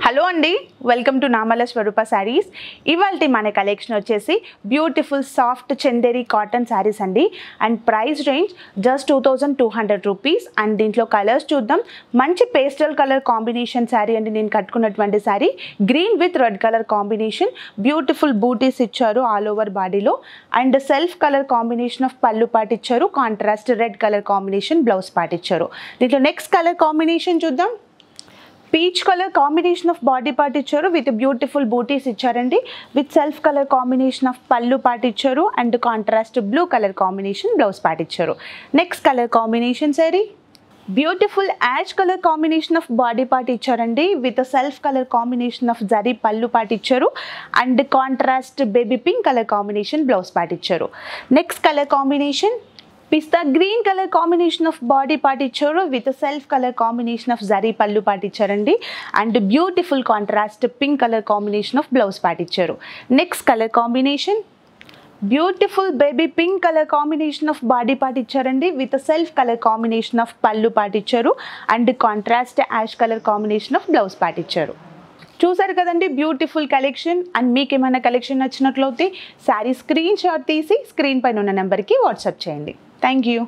Hello అండి, welcome to Namala Swaroopa saris. ఇవాల్టి మన కలెక్షన్ వచ్చేసి beautiful soft Chanderi cotton saris అండి. And price range just 2200 rupees. And దీంట్లో కలర్స్ చూద్దాం. మంచి పేస్టల్ కలర్ కాంబినేషన్ శారీ అండి. నేను కట్టుకున్నటువంటి sari green with red colour combination. Beautiful butis ఇచ్చారు ఆల్ ఓవర్ బాడీలో. And self colour combination of pallu part ఇచ్చారు. Contrast red colour combination blouse part ఇచ్చారు. దీంట్లో నెక్స్ట్ కలర్ కాంబినేషన్ చూద్దాం. Peach colour combination of body part ఇచ్చారు విత్ బ్యూటిఫుల్ బూటీస్ ఇచ్చారండి. With self colour combination of pallu part ఇచ్చారు and contrast blue colour combination blouse part ఇచ్చారు. Next colour combination sorry beautiful ash colour combination of body part ఇచ్చారండి. With self colour combination of zari pallu part ఇచ్చారు and contrast baby pink colour combination blouse part ఇచ్చారు. Next colour combination pista green colour combination of body part ఇచ్చారు with self colour combination of zari pallu part ఇచ్చారండి. And beautiful contrast pink colour combination of blouse part ఇచ్చారు. Next colour combination beautiful baby pink colour combination of body part ఇచ్చారండి. With self colour combination of pallu part ఇచ్చారు and contrast ash colour combination of blouse part ఇచ్చారు. చూసారు కదండి beautiful collection. And మీకు ఏమైనా collection నచ్చినట్లయితే sari screen shot తీసి screen పైన ఉన్న నెంబర్కి వాట్సాప్ చేయండి. Thank you.